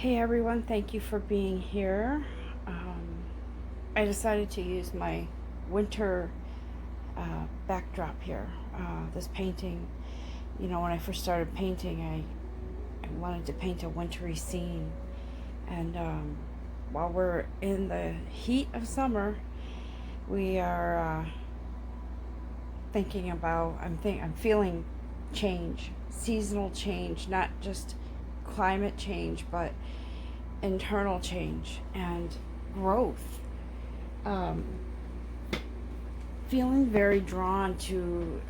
Hey everyone, thank you for being here. I decided to use my winter backdrop here, this painting. You know, when I first started painting, I wanted to paint a wintry scene. And while we're in the heat of summer, we are thinking about, I'm feeling change, seasonal change, not just climate change, but internal change and growth. Um, Feeling very drawn to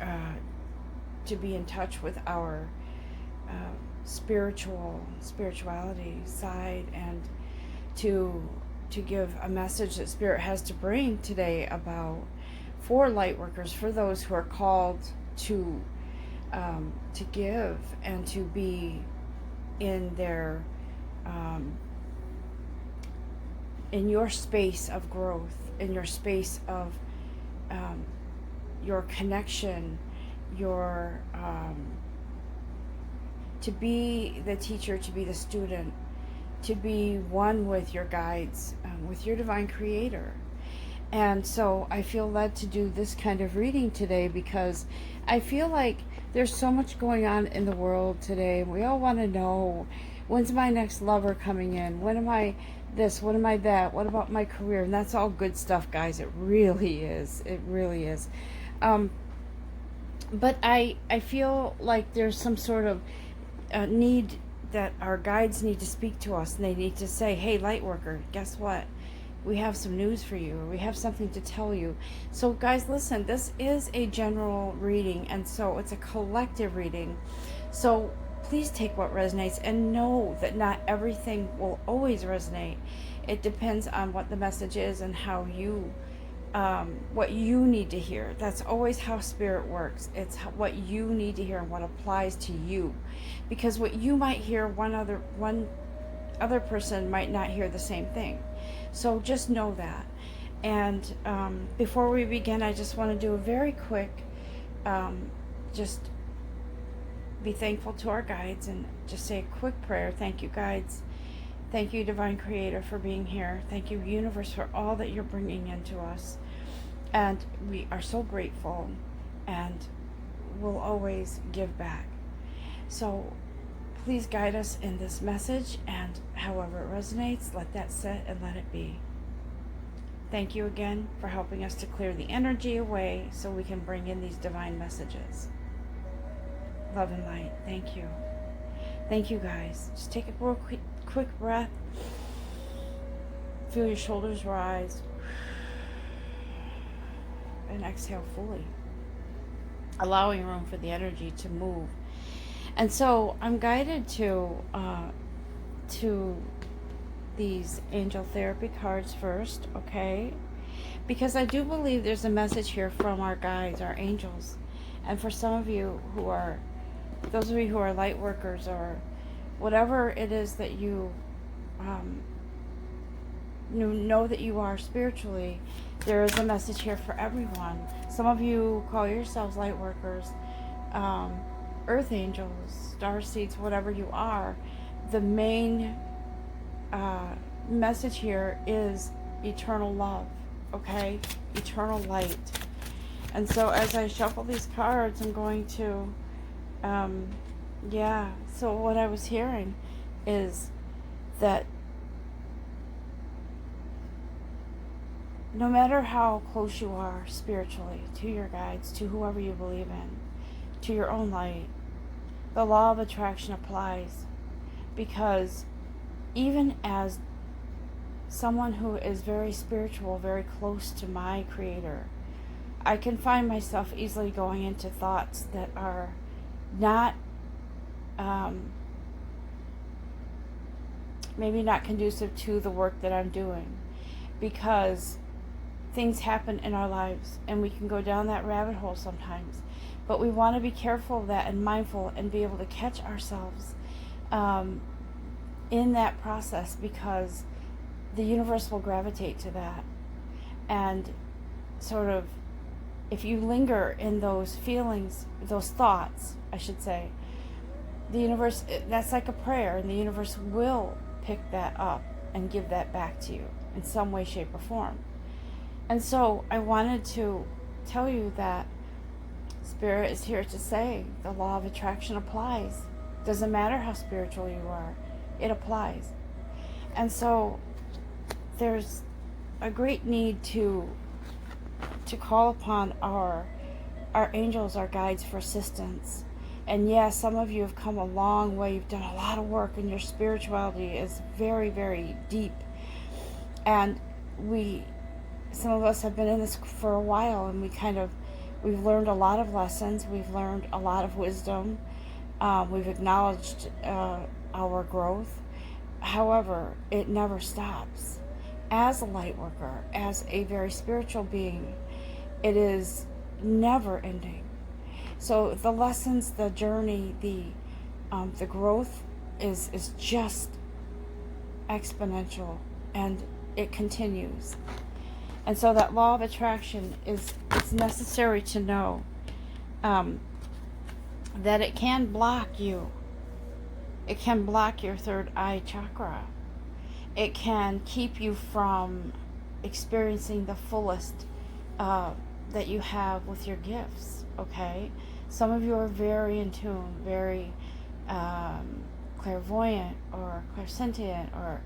be in touch with our uh, spirituality side, and to give a message that Spirit has to bring today about for light workers, for those who are called to give and to be in their in your space of growth, in your space of your connection, your to be the teacher, to be the student, to be one with your guides, with your divine creator. And so I feel led to do this kind of reading today because I feel like there's so much going on in the world today. We all want to know, when's my next lover coming in? When am I this? When am I that? What about my career? And that's all good stuff, guys. It really is. It really is. But I feel like there's some sort of need that our guides need to speak to us, and they need to say, hey, Lightworker, guess what? We have some news for you, or we have something to tell you. So guys, listen, this is a general reading, and so it's a collective reading. So please take what resonates, and know that not everything will always resonate. It depends on what the message is and how you what you need to hear. That's always how Spirit works. It's what you need to hear and what applies to you, because what you might hear, one other person might not hear the same thing. So just know that. And before we begin, I just want to do a very quick, just be thankful to our guides and just say a quick prayer. Thank you, guides. Thank you, Divine Creator, for being here. Thank you, Universe, for all that you're bringing into us. And we are so grateful, and will always give back. So please guide us in this message, and however it resonates, let that sit and let it be. Thank you again for helping us to clear the energy away so we can bring in these divine messages. Love and light. Thank you. Thank you, guys. Just take a real quick breath. Feel your shoulders rise. And exhale fully, allowing room for the energy to move. And so I'm guided to these angel therapy cards first, okay? Because I do believe there's a message here from our guides, our angels. And for some of you who are, those of you who are light workers, or whatever it is that you know that you are spiritually, there is a message here for everyone. Some of you call yourselves light workers, earth angels, star seeds, whatever you are. The main message here is eternal love, okay? Eternal light. And so as I shuffle these cards, I'm going to so what I was hearing is that no matter how close you are spiritually to your guides, to whoever you believe in, to your own light, the law of attraction applies. Because even as someone who is very spiritual, very close to my Creator, I can find myself easily going into thoughts that are not, maybe not conducive to the work that I'm doing, because things happen in our lives and we can go down that rabbit hole sometimes. But we want to be careful of that and mindful and be able to catch ourselves in that process, because the universe will gravitate to that. And sort of, if you linger in those feelings, those thoughts, I should say, the universe, that's like a prayer, and the universe will pick that up and give that back to you in some way, shape, or form. And so I wanted to tell you that Spirit is here to say the law of attraction applies. Doesn't matter how spiritual you are, it applies. And so there's a great need to call upon our angels, our guides, for assistance. And yes, some of you have come a long way. You've done a lot of work, and your spirituality is very, very deep. And some of us have been in this for a while, and we've learned a lot of lessons. We've learned a lot of wisdom. We've acknowledged our growth. However, it never stops. As a light worker, as a very spiritual being, it is never ending. So the lessons, the journey, the growth is just exponential, and it continues. And so that law of attraction it's necessary to know that it can block you. It can block your third eye chakra. It can keep you from experiencing the fullest that you have with your gifts, okay? Some of you are very in tune, very clairvoyant or clairsentient or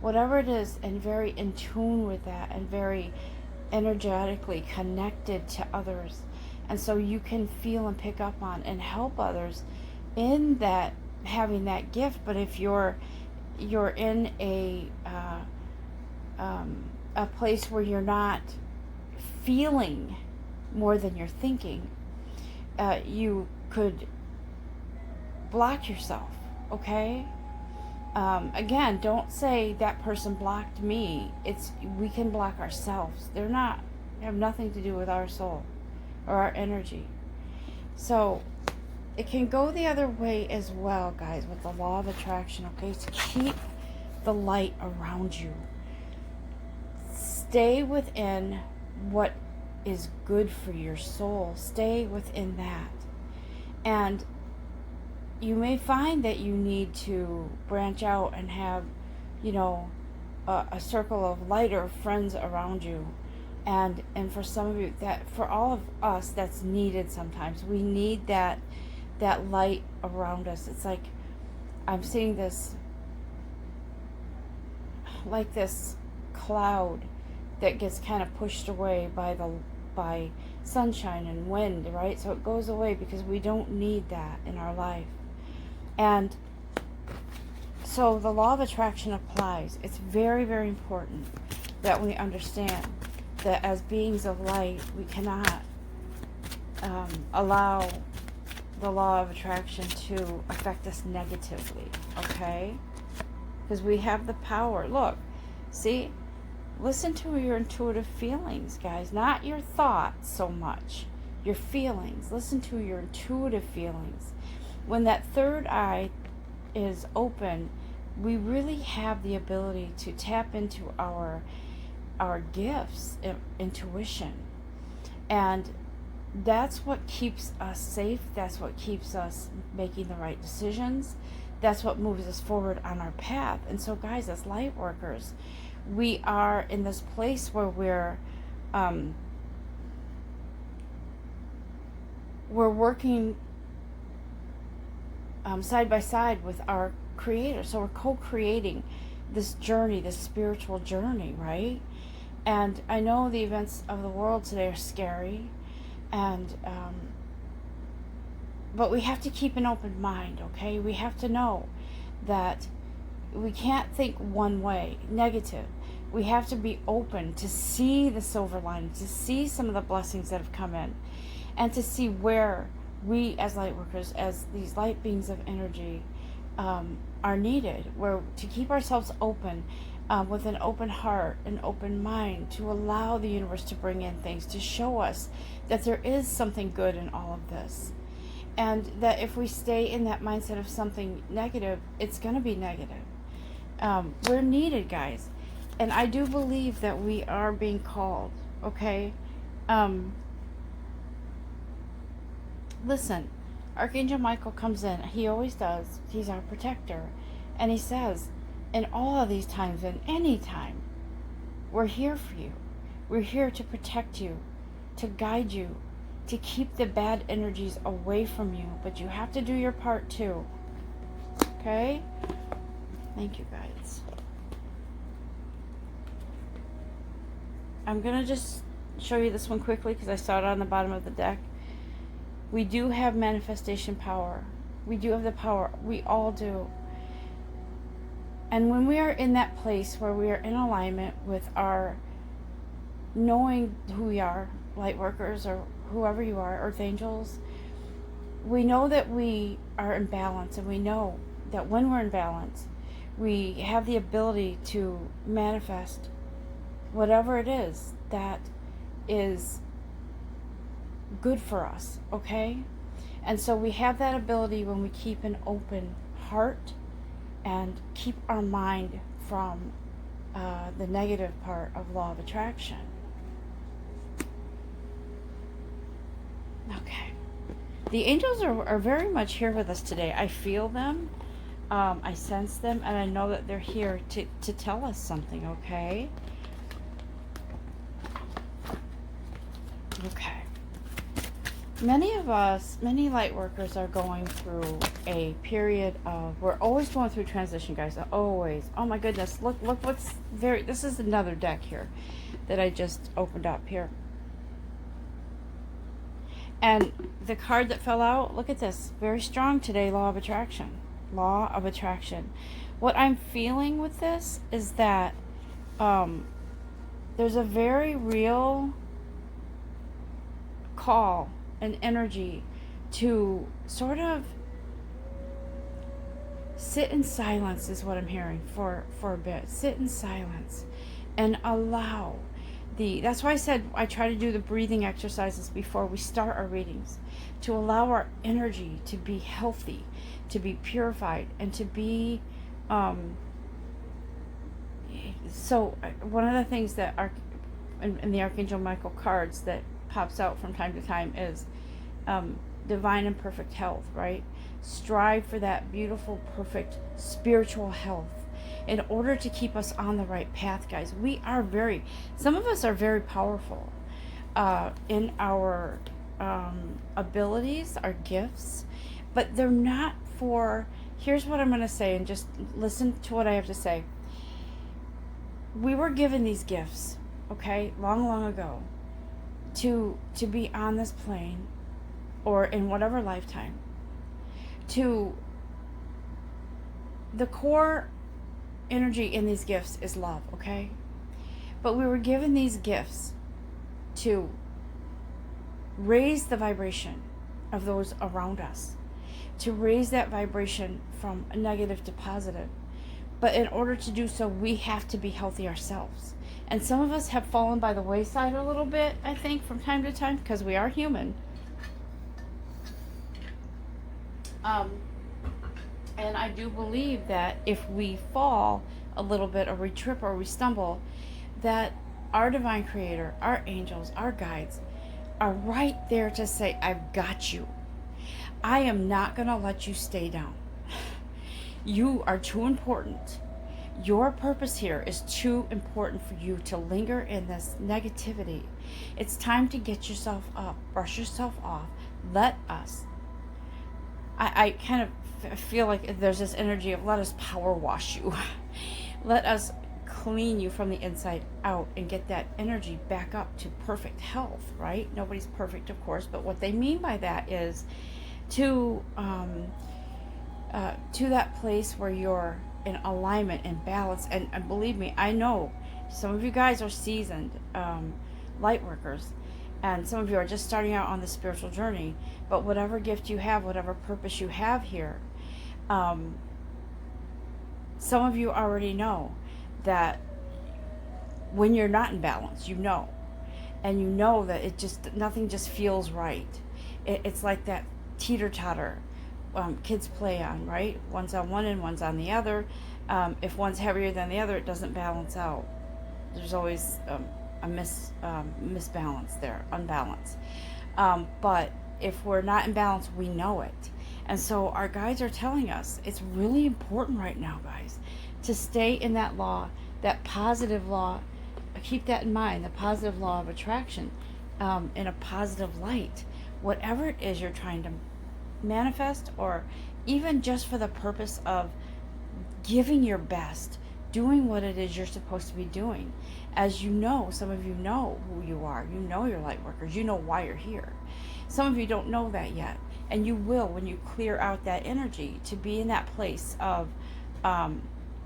whatever it is, and very in tune with that, and very energetically connected to others. And so you can feel and pick up on and help others in that, having that gift. But if you're in a place where you're not feeling more than you're thinking, you could block yourself, okay? Again, don't say that person blocked me. We can block ourselves. They have nothing to do with our soul or our energy. So it can go the other way as well, guys, with the law of attraction, okay? To keep the light around you. Stay within what is good for your soul. Stay within that. And you may find that you need to branch out and have, a circle of lighter friends around you. And for some of you, for all of us, that's needed sometimes. We need that light around us. It's like I'm seeing this, like this cloud that gets kind of pushed away by sunshine and wind, right? So it goes away because we don't need that in our life. And so the law of attraction applies. It's very, very important that we understand that as beings of light, we cannot allow the law of attraction to affect us negatively, okay? Because we have the power. Look, see, listen to your intuitive feelings, guys, not your thoughts so much, your feelings. Listen to your intuitive feelings. When that third eye is open, we really have the ability to tap into our gifts, intuition. And that's what keeps us safe. That's what keeps us making the right decisions. That's what moves us forward on our path. And so, guys, as light workers, we are in this place where we're working side by side with our Creator. So we're co-creating this journey, this spiritual journey, right? And I know the events of the world today are scary, and but we have to keep an open mind, okay? We have to know that we can't think one way, negative. We have to be open to see the silver lining, to see some of the blessings that have come in, and to see where we as light workers, as these light beings of energy, are needed, where to keep ourselves open, with an open heart, an open mind, to allow the universe to bring in things, to show us that there is something good in all of this. And that if we stay in that mindset of something negative, it's going to be negative. We're needed, guys. And I do believe that we are being called, okay? Listen, Archangel Michael comes in. He always does. He's our protector. And he says, in all of these times and any time, we're here for you. We're here to protect you, to guide you, to keep the bad energies away from you. But you have to do your part too. Okay? Thank you, guides. I'm going to just show you this one quickly because I saw it on the bottom of the deck. We do have manifestation power. We do have the power. We all do. And when we are in that place where we are in alignment with our knowing who we are, light workers or whoever you are, earth angels, we know that we are in balance, and we know that when we're in balance, we have the ability to manifest whatever it is that is good for us, okay? And so we have that ability when we keep an open heart and keep our mind from the negative part of law of attraction. Okay. The angels are very much here with us today. I feel them, I sense them, and I know that they're here to tell us something, okay? Okay. Many of us, many light workers are going through a period of, we're always going through transition, guys, always. Oh my goodness, look what's this is another deck here that I just opened up here. And the card that fell out, look at this, very strong today, law of attraction. Law of attraction. What I'm feeling with this is that there's a very real call and energy to sort of sit in silence is what I'm hearing for a bit. Sit in silence and allow that's why I said I try to do the breathing exercises before we start our readings, to allow our energy to be healthy, to be purified, and to be so one of the things that in the Archangel Michael cards that pops out from time to time is divine and perfect health, right? Strive for that beautiful, perfect spiritual health in order to keep us on the right path, guys. Some of us are very powerful in our abilities, our gifts, but they're not for, here's what I'm going to say, and just listen to what I have to say. We were given these gifts, okay, long ago, to be on this plane or in whatever lifetime, to the core energy in these gifts is love, okay? But we were given these gifts to raise the vibration of those around us, to raise that vibration from negative to positive. But in order to do so, we have to be healthy ourselves. And some of us have fallen by the wayside a little bit, I think, from time to time, because we are human. And I do believe that if we fall a little bit, or we trip, or we stumble, that our divine creator, our angels, our guides are right there to say, I've got you. I am not going to let you stay down. You are too important. Your purpose here is too important for you to linger in this negativity. It's time to get yourself up, brush yourself off. Let us. I kind of feel like there's this energy of let us power wash you. Let us clean you from the inside out and get that energy back up to perfect health, right? Nobody's perfect, of course, but what they mean by that is to that place where you're in alignment and balance. And believe me, I know some of you guys are seasoned light workers, and some of you are just starting out on the spiritual journey. But whatever gift you have, whatever purpose you have here, some of you already know that when you're not in balance, you know, and you know that nothing just feels right. It's like that teeter-totter kids play on, right? One's on one and one's on the other. If one's heavier than the other, it doesn't balance out. There's always a misbalance there, unbalance. But if we're not in balance, we know it. And so our guides are telling us it's really important right now, guys, to stay in that law, that positive law. Keep that in mind, the positive law of attraction, in a positive light. Whatever it is you're trying to manifest, or even just for the purpose of giving your best, doing what it is you're supposed to be doing. As you know, some of you know who you are. You know you're light workers. You know why you're here. Some of you don't know that yet. And you will when you clear out that energy to be in that place of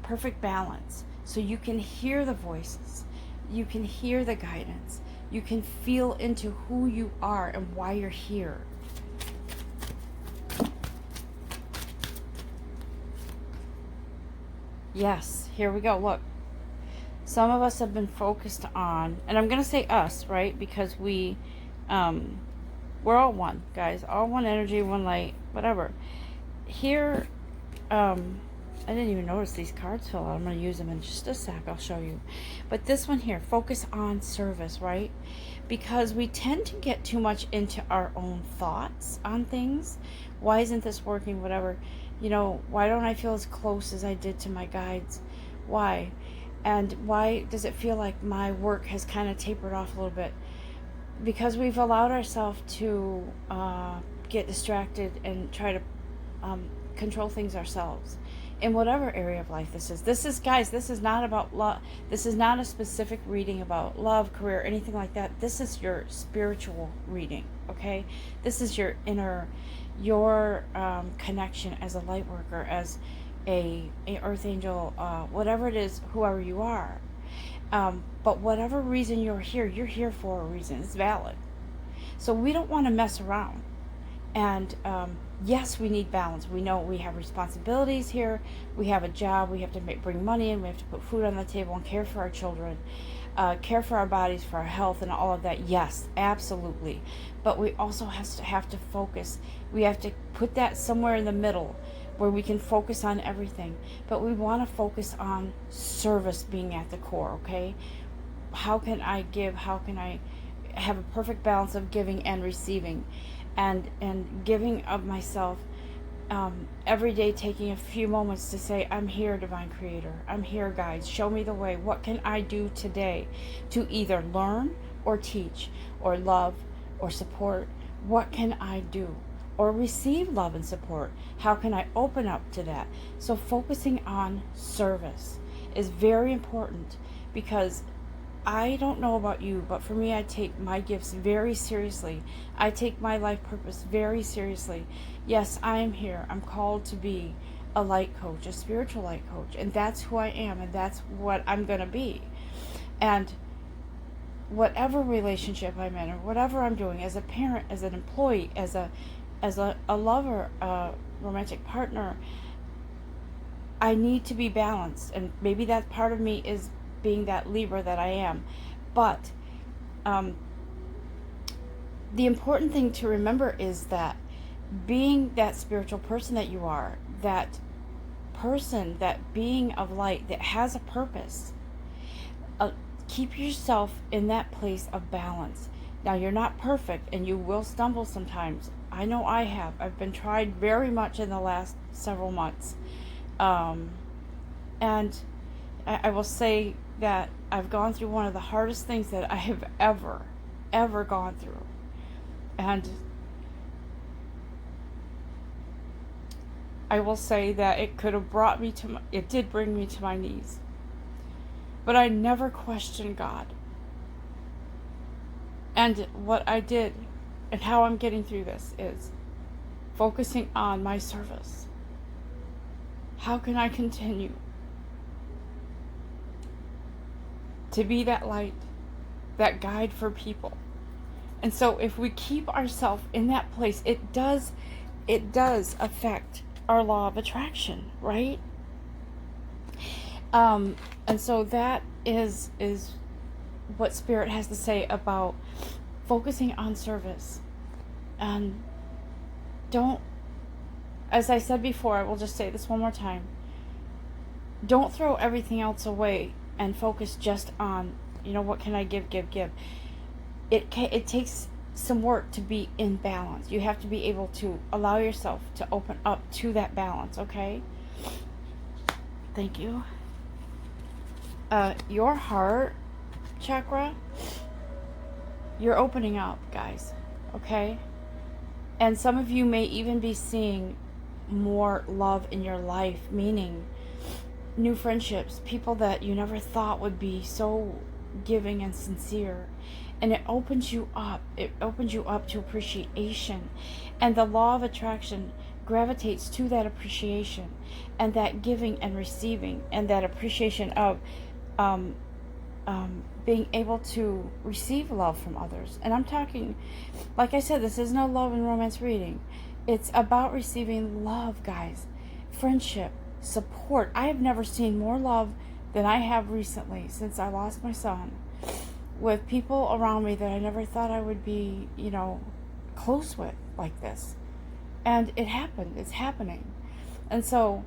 perfect balance. So you can hear the voices. You can hear the guidance. You can feel into who you are and why you're here. Yes, here we go. Look, some of us have been focused on, and I'm going to say us, right? Because we're all one, guys. All one energy, one light, whatever. Here, I didn't even notice these cards fill out. I'm going to use them in just a sec. I'll show you. But this one here, focus on service, right? Because we tend to get too much into our own thoughts on things. Why isn't this working? Whatever. You know, why don't I feel as close as I did to my guides? Why? And why does it feel like my work has kind of tapered off a little bit? Because we've allowed ourselves to get distracted and try to control things ourselves. In whatever area of life this is, guys, this is not about love. This is not a specific reading about love, career, anything like that. This is your spiritual reading, okay? This is your inner, your connection as a light worker, as a earth angel, whatever it is, whoever you are. But whatever reason you're here for a reason. It's valid. So we don't want to mess around. And yes, we need balance. We know we have responsibilities here. We have a job. We have to bring money in. We have to put food on the table and care for our children, care for our bodies, for our health, and all of that. Yes, absolutely. But we also have to focus. We have to put that somewhere in the middle where we can focus on everything. But we want to focus on service being at the core, okay? How can I give? How can I have a perfect balance of giving and receiving? And giving of myself every day, taking a few moments to say, I'm here, Divine Creator. I'm here, guides. Show me the way. What can I do today to either learn or teach or love or support? What can I do? Or receive love and support. How can I open up to that? So focusing on service is very important, because I don't know about you, but for me, I take my gifts very seriously. I take my life purpose very seriously. Yes, I am here. I'm called to be a light coach, a spiritual light coach, and that's who I am, and that's what I'm going to be. And whatever relationship I'm in, or whatever I'm doing, as a parent, as an employee, as a lover, a romantic partner, I need to be balanced. And maybe that part of me is being that Libra that I am. But the important thing to remember is that being that spiritual person that you are, that person, that being of light that has a purpose, keep yourself in that place of balance. Now, you're not perfect and you will stumble sometimes. I know I have. I've been tried very much in the last several months. And I will say that I've gone through one of the hardest things that I have ever gone through. And I will say that it could have brought me to it did bring me to my knees. But I never questioned God. And what I did and how I'm getting through this is focusing on my service. How can I continue to be that light, that guide for people? And so if we keep ourselves in that place, it does affect our law of attraction, right? And so that is what Spirit has to say about focusing on service. And don't, as I said before, I will just say this one more time, don't throw everything else away and focus just on, what can I give? It takes some work to be in balance. You have to be able to allow yourself to open up to that balance, okay? Thank you. Your heart chakra, you're opening up, guys. Okay? And some of you may even be seeing more love in your life, meaning new friendships, people that you never thought would be so giving and sincere. And it opens you up. It opens you up to appreciation. And the law of attraction gravitates to that appreciation and that giving and receiving and that appreciation of being able to receive love from others. And I'm talking, like I said, this is no love and romance reading. It's about receiving love, guys. Friendship, support. I have never seen more love than I have recently since I lost my son, with people around me that I never thought I would be, close with like this. And it happened. It's happening. And so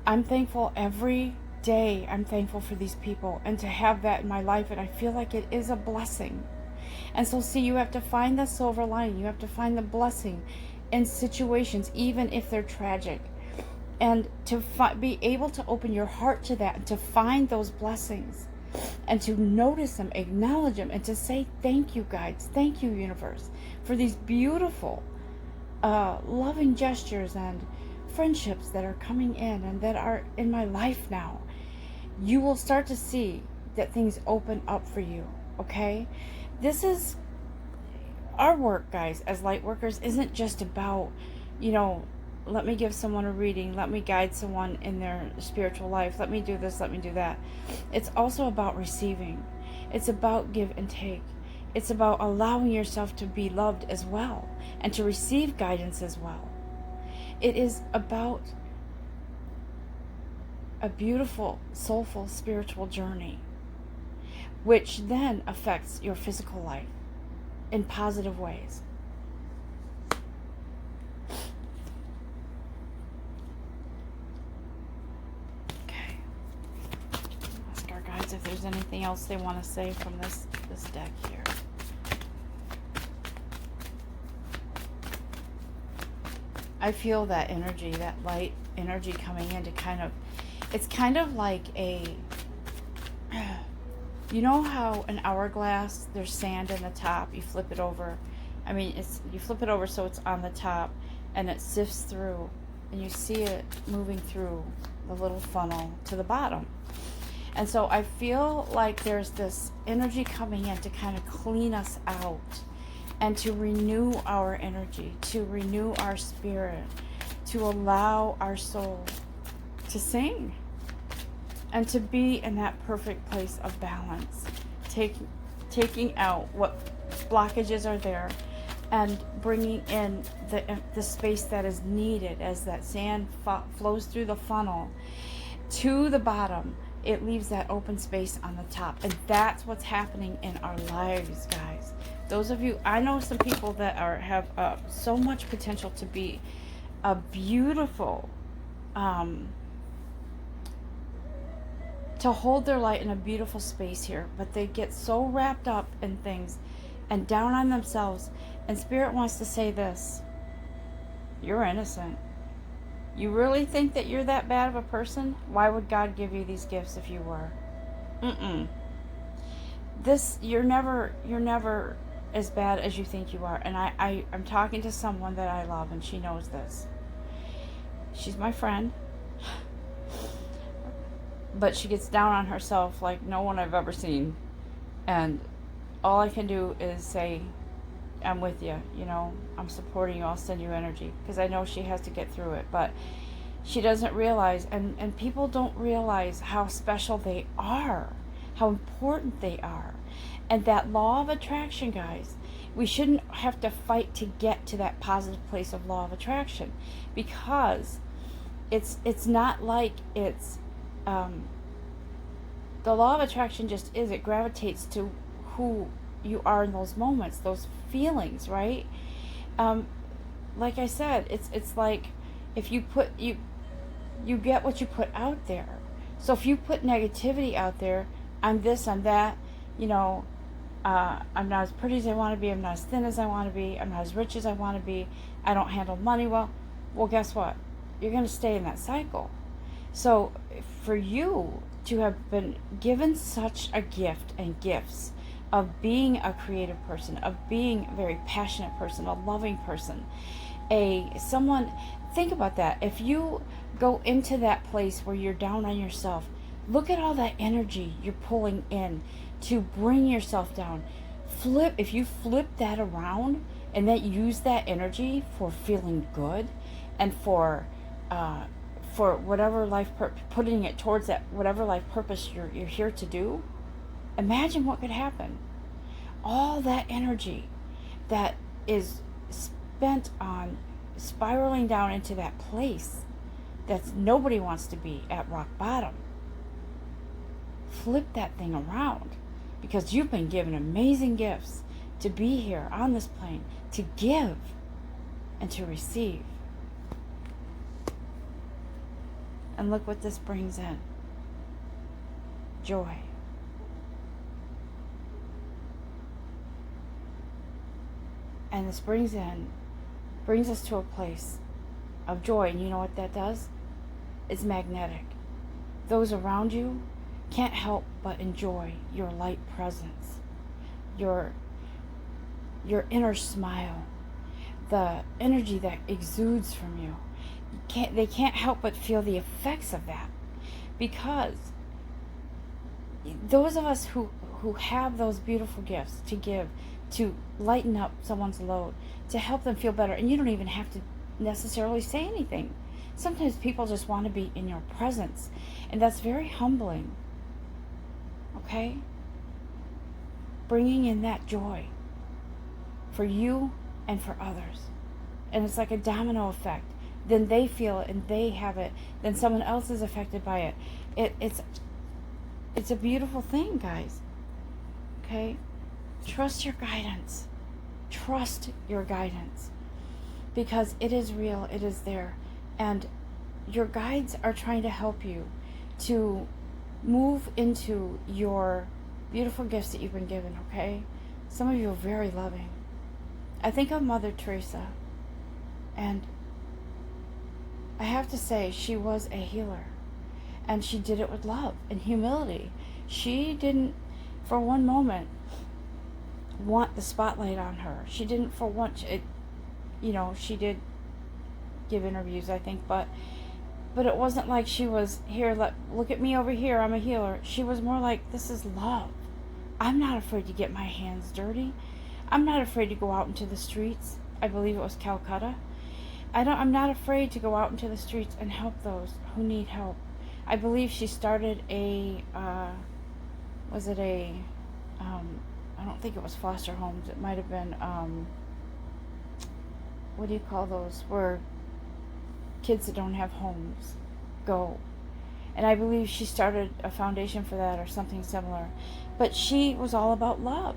I'm thankful every day. I'm thankful for these people and to have that in my life. And I feel like it is a blessing. And so, see, you have to find the silver lining. You have to find the blessing in situations, even if they're tragic. And to be able to open your heart to that and to find those blessings and to notice them, acknowledge them, and to say thank you, guides. Thank you, universe, for these beautiful, loving gestures and friendships that are coming in and that are in my life now. You will start to see that things open up for you, okay? This is our work, guys, as light workers, isn't just about, let me give someone a reading, let me guide someone in their spiritual life, let me do this, let me do that. It's also about receiving. It's about give and take. It's about allowing yourself to be loved as well and to receive guidance as well. It is about a beautiful, soulful, spiritual journey, which then affects your physical life in positive ways. Okay. Ask our guides if there's anything else they want to say from this deck here. I feel that energy, that light energy coming in to it's kind of like you know how an hourglass, there's sand in the top, you flip it over. You flip it over so it's on the top and it sifts through and you see it moving through the little funnel to the bottom. And so I feel like there's this energy coming in to kind of clean us out and to renew our energy, to renew our spirit, to allow our soul to sing and to be in that perfect place of balance, taking out what blockages are there and bringing in the space that is needed. As that sand flows through the funnel to the bottom, it leaves that open space on the top. And that's what's happening in our lives, guys. Those of you, I know some people that have so much potential to be a beautiful, to hold their light in a beautiful space here, but they get so wrapped up in things and down on themselves. And Spirit wants to say this: you're innocent. You really think that you're that bad of a person? Why would God give you these gifts if you were? You're never as bad as you think you are. And I'm talking to someone that I love, and she knows this. She's my friend. But she gets down on herself like no one I've ever seen. And all I can do is say, I'm with you, I'm supporting you, I'll send you energy. Because I know she has to get through it. But she doesn't realize, and people don't realize how special they are, how important they are. And that law of attraction, guys, we shouldn't have to fight to get to that positive place of law of attraction. Because it's not like it's... the law of attraction just is. It gravitates to who you are in those moments, those feelings, right? Like I said, it's like if you put you get what you put out there. So if you put negativity out there, I'm this, I'm that, I'm not as pretty as I want to be, I'm not as thin as I want to be, I'm not as rich as I want to be, I don't handle money well, guess what? You're going to stay in that cycle. So for you to have been given such a gift and gifts of being a creative person, of being a very passionate person, a loving person, someone. Think about that. If you go into that place where you're down on yourself, look at all that energy you're pulling in to bring yourself down. If you flip that around and then use that energy for feeling good and for whatever putting it towards that whatever life purpose you're here to do, imagine what could happen. All that energy that is spent on spiraling down into that place that nobody wants to be, at rock bottom. Flip that thing around, because you've been given amazing gifts to be here on this plane, to give and to receive. And look what this brings in. Joy. And this brings us to a place of joy. And you know what that does? It's magnetic. Those around you can't help but enjoy your light presence, your inner smile, the energy that exudes from you. They can't help but feel the effects of that, because those of us who have those beautiful gifts to give, to lighten up someone's load, to help them feel better, and you don't even have to necessarily say anything. Sometimes people just want to be in your presence, and that's very humbling. Okay? Bringing in that joy for you and for others. And it's like a domino effect. Then they feel it and they have it. Then someone else is affected by it. It's a beautiful thing, guys. Okay? Trust your guidance. Trust your guidance. Because it is real. It is there. And your guides are trying to help you to move into your beautiful gifts that you've been given, okay? Some of you are very loving. I think of Mother Teresa, and I have to say, she was a healer, and she did it with love and humility. She didn't, for one moment, want the spotlight on her. She didn't for once, she did give interviews, I think, but it wasn't like she was, here, look at me over here, I'm a healer. She was more like, this is love. I'm not afraid to get my hands dirty. I'm not afraid to go out into the streets. I believe it was Calcutta. I'm not afraid to go out into the streets and help those who need help. I believe she started I don't think it was foster homes. It might have been, what do you call those? Where kids that don't have homes go. And I believe she started a foundation for that or something similar. But she was all about love.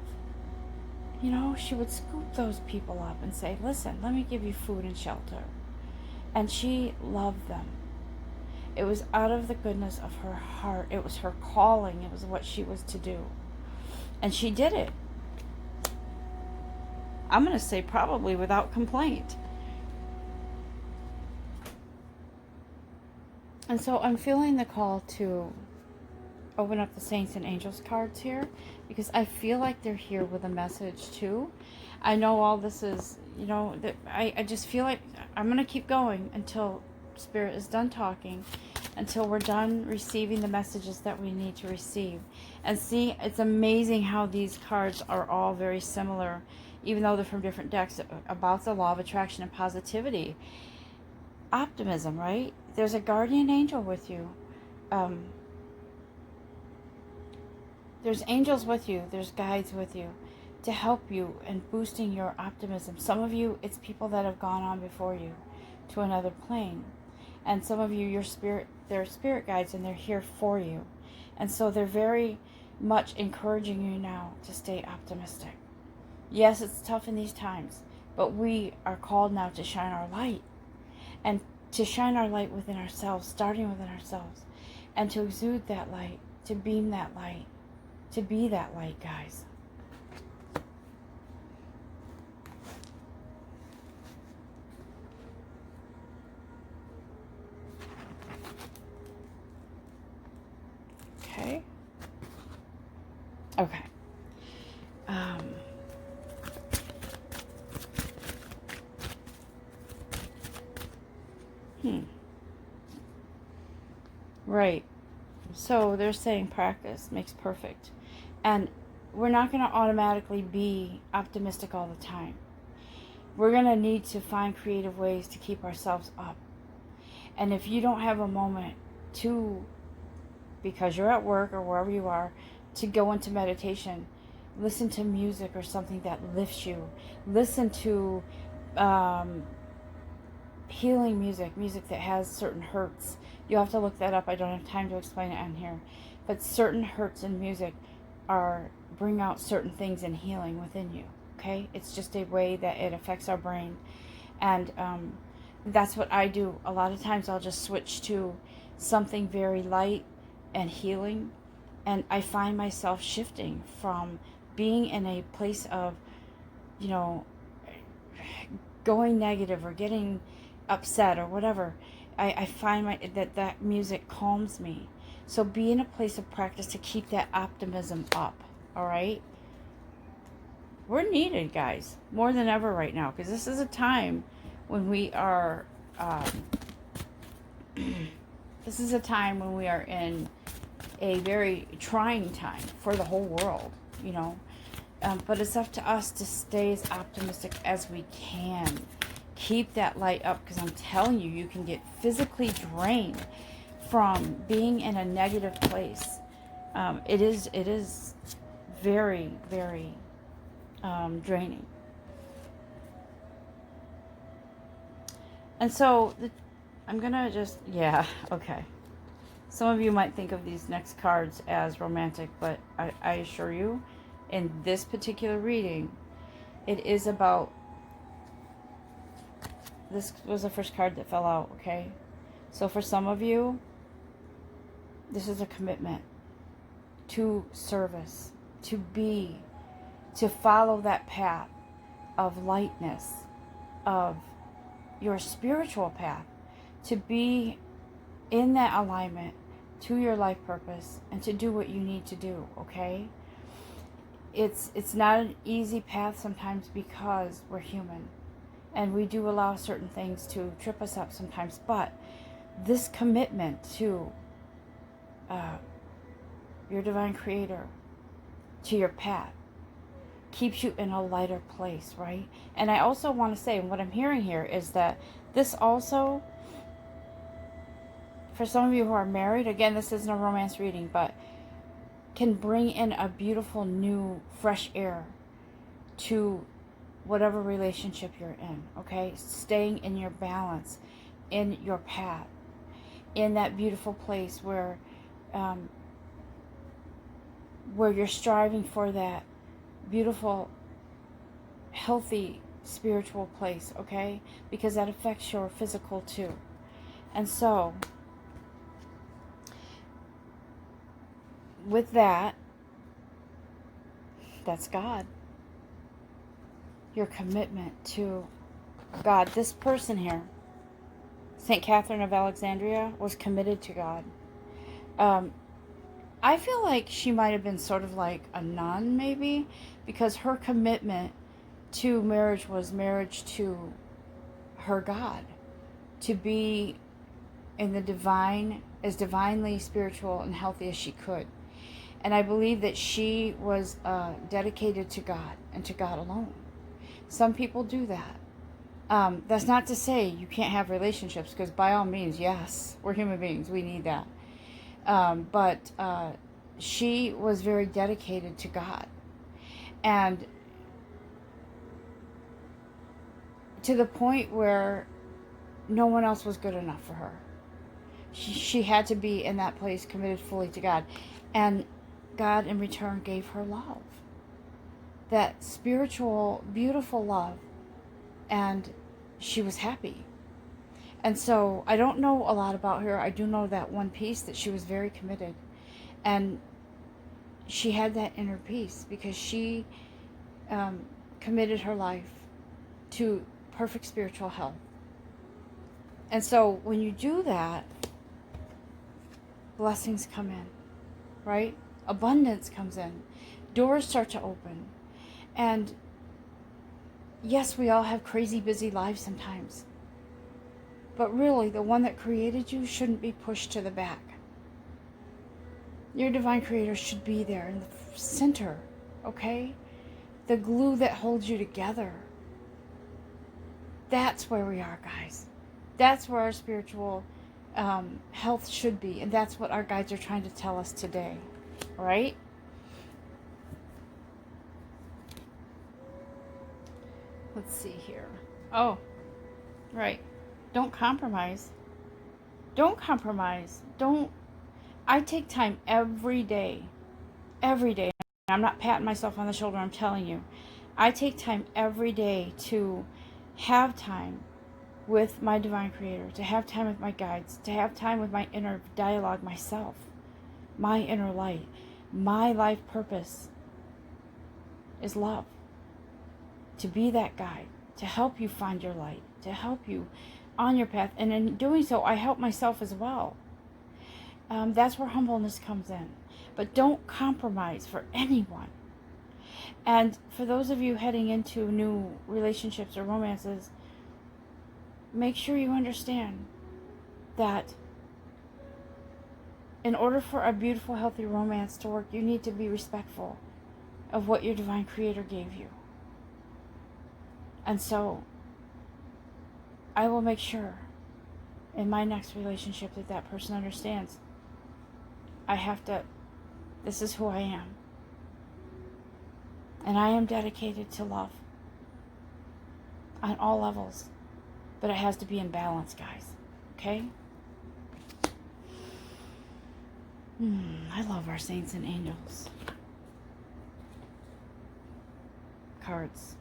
She would scoop those people up and say, listen, let me give you food and shelter. And she loved them. It was out of the goodness of her heart. It was her calling. It was what she was to do. And she did it. I'm going to say probably without complaint. And so I'm feeling the call to open up the Saints and Angels cards here, because I feel like they're here with a message too. I know all this is, I just feel like I'm going to keep going until Spirit is done talking, until we're done receiving the messages that we need to receive. And see, it's amazing how these cards are all very similar, even though they're from different decks, about the law of attraction and positivity. Optimism, right? There's a guardian angel with you. There's angels with you. There's guides with you to help you in boosting your optimism. Some of you, it's people that have gone on before you to another plane. And some of you, they're spirit guides, and they're here for you. And so they're very much encouraging you now to stay optimistic. Yes, it's tough in these times, but we are called now to shine our light. And to shine our light within ourselves, starting within ourselves. And to exude that light, to beam that light, to be that light, guys. Okay. Okay. Um, Right. So they're saying practice makes perfect. And we're not going to automatically be optimistic all the time. We're going to need to find creative ways to keep ourselves up. And if you don't have a moment to, because you're at work or wherever you are, to go into meditation, listen to music or something that lifts you. Listen to healing music that has certain hertz. You'll have to look that up. I don't have time to explain it on here. But certain hertz in music bring out certain things in healing within you. Okay? It's just a way that it affects our brain. And that's what I do. A lot of times I'll just switch to something very light and healing. And I find myself shifting from being in a place of, going negative or getting upset or whatever. I find that music calms me. So be in a place of practice to keep that optimism up. All right? We're needed, guys, more than ever right now, because this is a time when we are this is a time when we are in a very trying time for the whole world, but it's up to us to stay as optimistic as we can. Keep that light up, because I'm telling you, you can get physically drained from being in a negative place. It is very, very draining. And so I'm gonna just, okay. Some of you might think of these next cards as romantic, but I assure you, in this particular reading, it is about, this was the first card that fell out, okay? So for some of you, this is a commitment to service, to follow that path of lightness, of your spiritual path, to be in that alignment to your life purpose and to do what you need to do, okay? It's not an easy path sometimes, because we're human and we do allow certain things to trip us up sometimes, but this commitment to your divine creator, to your path, keeps you in a lighter place, right? And I also want to say, what I'm hearing here is that this also, for some of you who are married, again, this isn't a romance reading, but can bring in a beautiful new fresh air to whatever relationship you're in, okay? Staying in your balance, in your path, in that beautiful place where you're striving for that beautiful, healthy, spiritual place, okay? Because that affects your physical too. And so, with that, that's God. Your commitment to God. This person here, St. Catherine of Alexandria, was committed to God. I feel like she might have been sort of like a nun, maybe, because her commitment to marriage was marriage to her God, to be in the divine, as divinely spiritual and healthy as she could. And I believe that she was dedicated to God and to God alone. Some people do that. That's not to say you can't have relationships, because by all means, yes, we're human beings, we need that. But she was very dedicated to God. And to the point where no one else was good enough for her. She had to be in that place, committed fully to God. And God in return gave her love. That spiritual, beautiful love. And she was happy. And so I don't know a lot about her. I do know that one piece, that she was very committed. And she had that inner peace because she committed her life to perfect spiritual health. And so when you do that, blessings come in. right? Abundance comes in. Doors start to open. And yes, we all have crazy busy lives sometimes. But really, the one that created you shouldn't be pushed to the back. Your divine creator should be there in the center, okay? The glue that holds you together. That's where we are, guys. That's where our spiritual health should be. And that's what our guides are trying to tell us today, right? Let's see here. Oh, right. Don't compromise. Don't compromise. I take time every day. Every day. I'm not patting myself on the shoulder, I'm telling you. I take time every day to have time with my divine creator, to have time with my guides, to have time with my inner dialogue, myself, my inner light. My life purpose is love. To be that guide, to help you find your light, to help you on your path. And in doing so, I help myself as well. That's where humbleness comes in. But don't compromise for anyone. And for those of you heading into new relationships or romances, make sure you understand that in order for a beautiful, healthy romance to work, you need to be respectful of what your divine creator gave you. And so, I will make sure in my next relationship that that person understands. This is who I am. And I am dedicated to love on all levels. But it has to be in balance, guys. Okay? I love our saints and angels. Cards.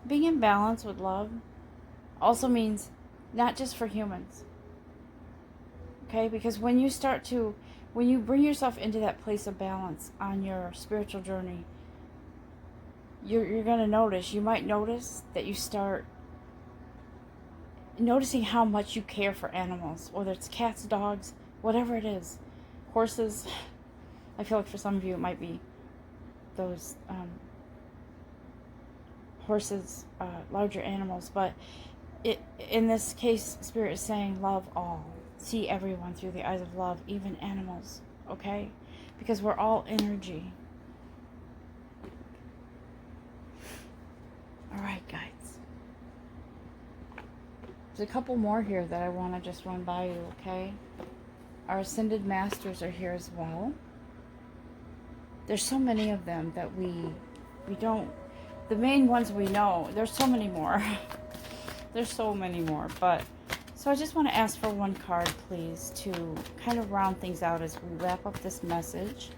Being in balance with love also means not just for humans. Okay? Because when you bring yourself into that place of balance on your spiritual journey, you're going to notice, you might notice that you start noticing how much you care for animals, whether it's cats, dogs, whatever it is, horses. I feel like for some of you it might be those horses, larger animals, but in this case, Spirit is saying love all. See everyone through the eyes of love, even animals, okay? Because we're all energy. Alright, guys. There's a couple more here that I want to just run by you, okay? Our Ascended Masters are here as well. There's so many of them that we don't... The main ones we know, there's so many more. There's so many more, but... So I just want to ask for one card, please, to kind of round things out as we wrap up this message.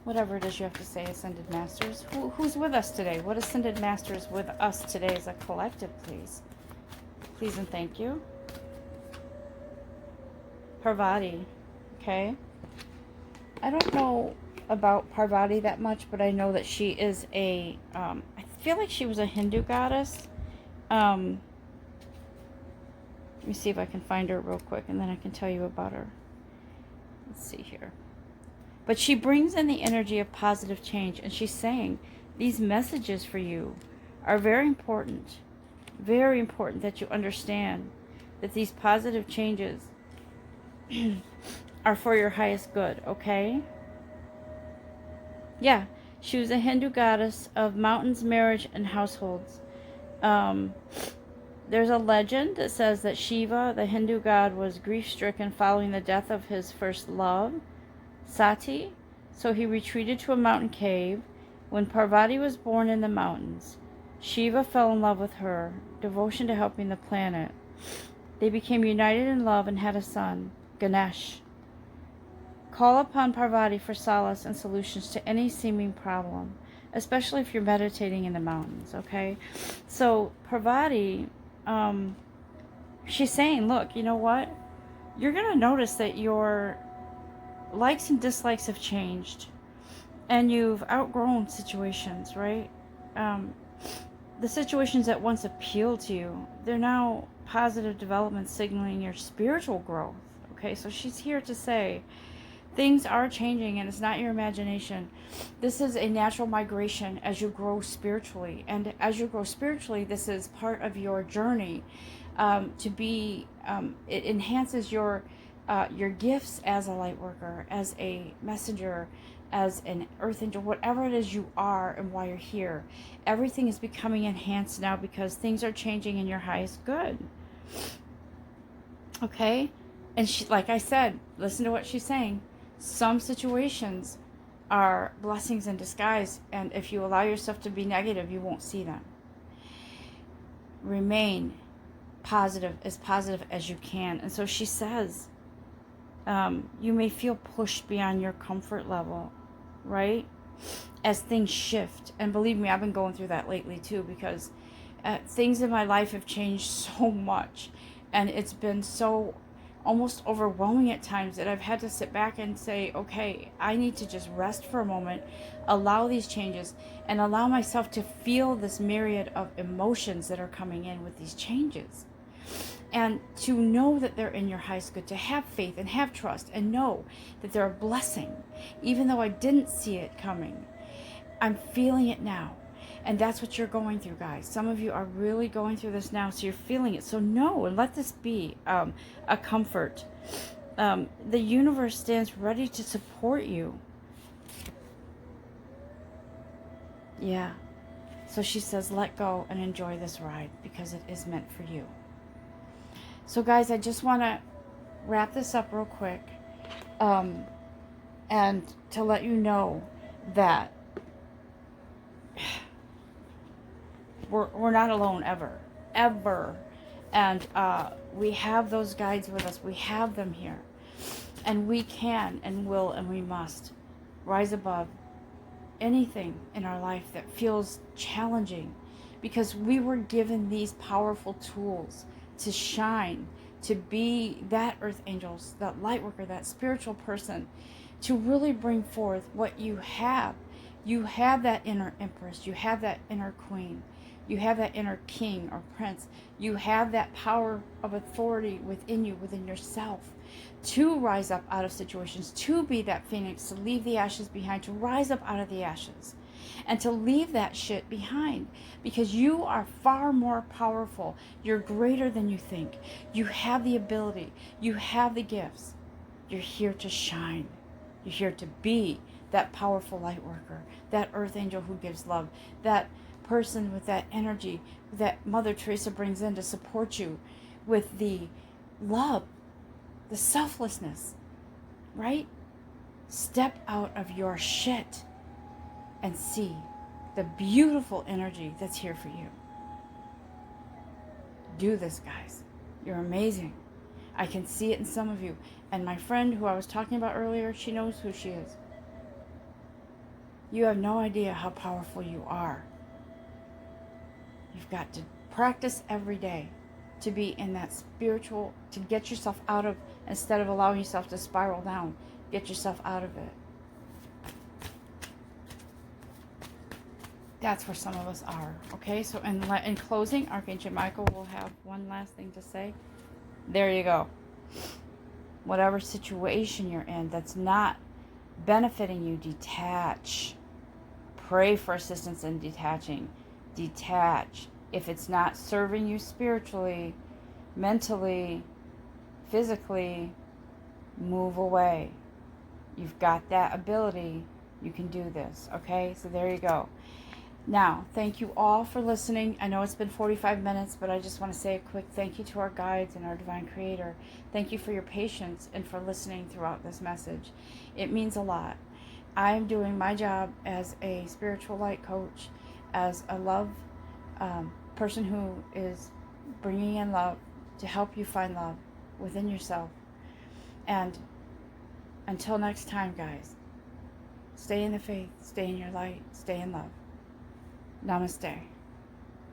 Whatever it is you have to say, Ascended Masters. Who's with us today? What Ascended Masters with us today as a collective, please? Please and thank you. Parvati, okay? I don't know about Parvati that much, but I know that she is I feel like she was a Hindu goddess. Let me see if I can find her real quick, and then I can tell you about her. Let's see here. But she brings in the energy of positive change, and she's saying these messages for you are very important that you understand that these positive changes are for your highest good, okay? Yeah, she was a Hindu goddess of mountains, marriage, and households. There's a legend that says that Shiva, the Hindu god, was grief-stricken following the death of his first love, Sati, so he retreated to a mountain cave. When Parvati was born in the mountains, Shiva fell in love with her, devotion to helping the planet. They became united in love and had a son, Ganesh. Call upon Parvati for solace and solutions to any seeming problem, especially if you're meditating in the mountains, okay? So Parvati, she's saying, look, you know what? You're going to notice that your likes and dislikes have changed, and you've outgrown situations, right? the situations that once appealed to you, they're now positive development signaling your spiritual growth. Okay, so she's here to say things are changing and it's not your imagination. This is a natural migration as you grow spiritually. And as you grow spiritually, this is part of your journey to be, it enhances your gifts as a light worker, as a messenger, as an earth angel, whatever it is you are and why you're here. Everything is becoming enhanced now because things are changing in your highest good. Okay? And she, like I said, listen to what she's saying. Some situations are blessings in disguise, and if you allow yourself to be negative, you won't see them. Remain positive as you can. And so she says, you may feel pushed beyond your comfort level, right? As things shift. And believe me, I've been going through that lately too, because things in my life have changed so much, and it's been so almost overwhelming at times that I've had to sit back and say, okay, I need to just rest for a moment, allow these changes, and allow myself to feel this myriad of emotions that are coming in with these changes. And to know that they're in your highest good, to have faith and have trust and know that they're a blessing, even though I didn't see it coming. I'm feeling it now. And that's what you're going through, guys. Some of you are really going through this now, so you're feeling it. So know and let this be a comfort. The universe stands ready to support you. Yeah. So she says, let go and enjoy this ride because it is meant for you. So, guys, I just want to wrap this up real quick and to let you know that we're not alone ever. And we have those guides with us. We have them here. And we can and will and we must rise above anything in our life that feels challenging, because we were given these powerful tools to shine, to be that earth angels, that light worker, that spiritual person, to really bring forth what you have. You have that inner empress. You have that inner queen. You have that inner king or prince. You have that power of authority within you, within yourself, to rise up out of situations, to be that phoenix, to leave the ashes behind, to rise up out of the ashes, and to leave that shit behind, because you are far more powerful. You're greater than you think. You have the ability. You have the gifts. You're here to shine. You're here to be that powerful light worker, that earth angel who gives love, that person with that energy that Mother Teresa brings in to support you with the love, the selflessness, right? Step out of your shit and see the beautiful energy that's here for you. Do this, guys. You're amazing. I can see it in some of you. And my friend who I was talking about earlier, she knows who she is. You have no idea how powerful you are. You've got to practice every day to be in that spiritual, to get yourself out of, instead of allowing yourself to spiral down, get yourself out of it. That's where some of us are. Okay, so in closing, Archangel Michael will have one last thing to say. There you go. Whatever situation you're in that's not benefiting you, detach. Pray for assistance in detaching. Detach. If it's not serving you spiritually, mentally, physically, move away. You've got that ability. You can do this. Okay, so there you go. Now, thank you all for listening. I know it's been 45 minutes, but I just want to say a quick thank you to our guides and our divine creator. Thank you for your patience and for listening throughout this message. It means a lot. I'm doing my job as a spiritual light coach, as a love person who is bringing in love to help you find love within yourself. And until next time, guys, stay in the faith, stay in your light, stay in love. Namaste.